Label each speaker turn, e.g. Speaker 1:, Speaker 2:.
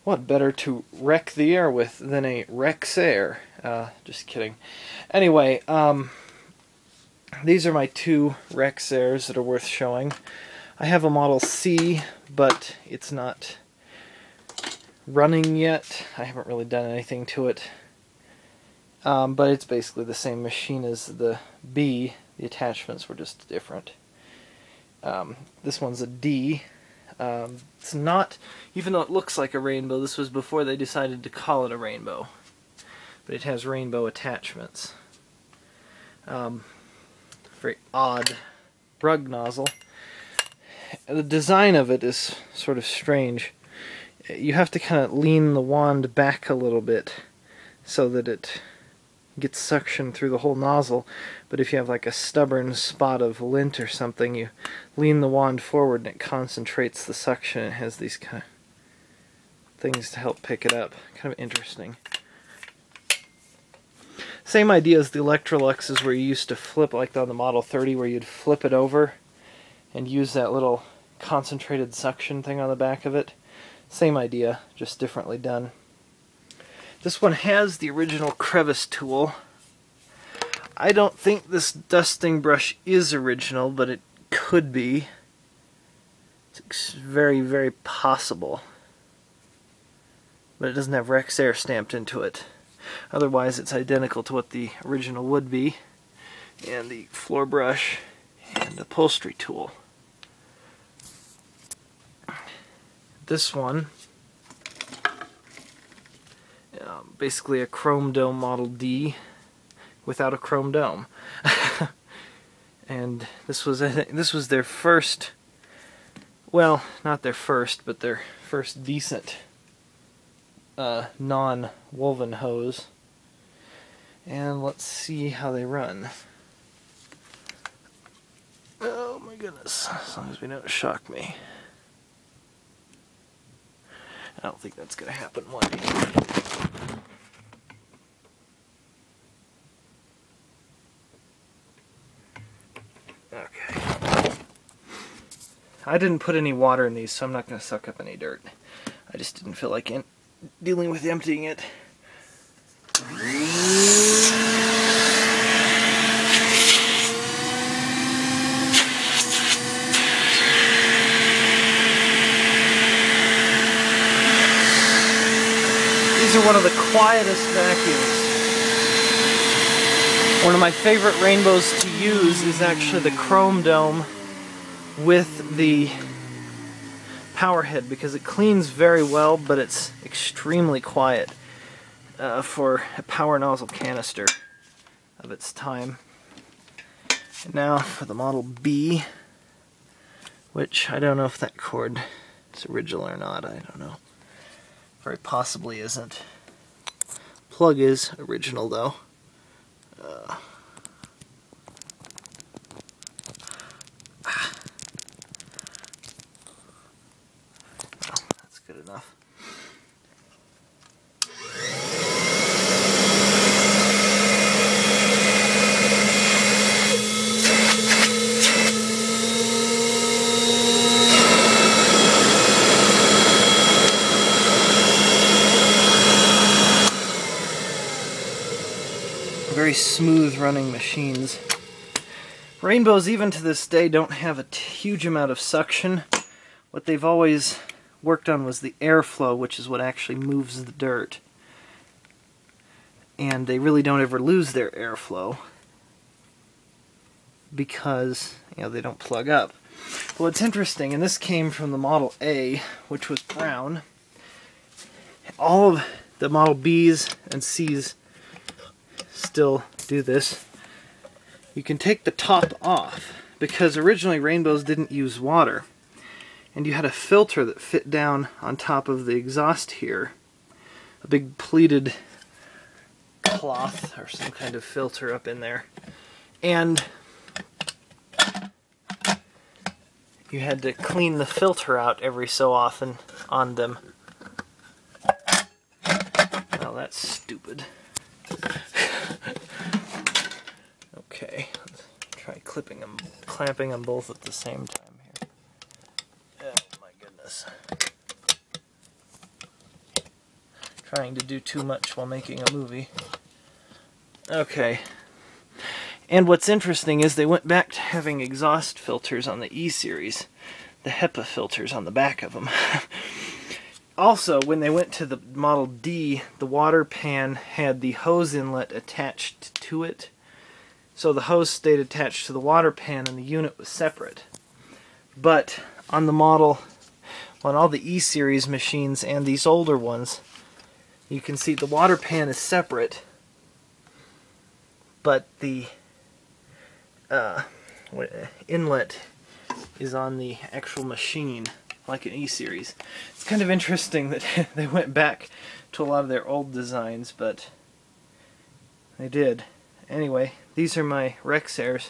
Speaker 1: What better to wreck the air with than a Rexair? Just kidding. Anyway, these are my two Rexairs that are worth showing. I have a Model C, but it's not running yet. I haven't really done anything to it. But it's basically the same machine as the B. The attachments were just different. This one's a D. It's not, even though it looks like a rainbow, this was before they decided to call it a rainbow. But it has rainbow attachments. Very odd rug nozzle. The design of it is sort of strange. You have to kind of lean the wand back a little bit so that it gets suction through the whole nozzle, but if you have like a stubborn spot of lint or something, you lean the wand forward and it concentrates the suction. It has these kind of things to help pick it up. Kind of interesting. Same idea as the Electroluxes, where you used to flip, like on the Model 30, where you'd flip it over and use that little concentrated suction thing on the back of it. Same idea, just differently done. This one has the original crevice tool. I don't think this dusting brush is original, but it could be. It's very, very possible. But it doesn't have Rexair stamped into it. Otherwise, it's identical to what the original would be. And the floor brush and the upholstery tool. This one, basically a chrome dome Model D without a chrome dome. And this was, I think, this was their first, well, not their first, but their first decent non-woven hose. And let's see how they run. Oh my goodness, as long as we don't shock me. I don't think that's going to happen one day. Okay. I didn't put any water in these, so I'm not going to suck up any dirt. I just didn't feel like dealing with emptying it. These are one of the quietest vacuums. One of my favorite rainbows to use is actually the chrome dome with the power head, because it cleans very well, but it's extremely quiet for a power nozzle canister of its time. And now for the Model B, which I don't know if that cord is original or not, I don't know. Very possibly isn't. Plug is original though. Well, that's good enough. Very smooth running machines. Rainbows, even to this day, don't have a huge amount of suction. What they've always worked on was the airflow, which is what actually moves the dirt. And they really don't ever lose their airflow because, you know, they don't plug up. Well, it's interesting, and this came from the Model A, which was brown. All of the Model Bs and Cs still do this. You can take the top off, because originally rainbows didn't use water, and you had a filter that fit down on top of the exhaust here, a big pleated cloth or some kind of filter up in there, and you had to clean the filter out every so often on them. Well, that's stupid. Okay, let's try clamping them both at the same time here. Oh my goodness. trying to do too much while making a movie. Okay. And what's interesting is they went back to having exhaust filters on the E-Series, the HEPA filters on the back of them. Also, when they went to the Model D, the water pan had the hose inlet attached to it. So the hose stayed attached to the water pan and the unit was separate. But on the model, on all the E-Series machines and these older ones, you can see the water pan is separate, but the inlet is on the actual machine, like an E-Series. It's kind of interesting that they went back to a lot of their old designs, but they did. Anyway, these are my Rexairs.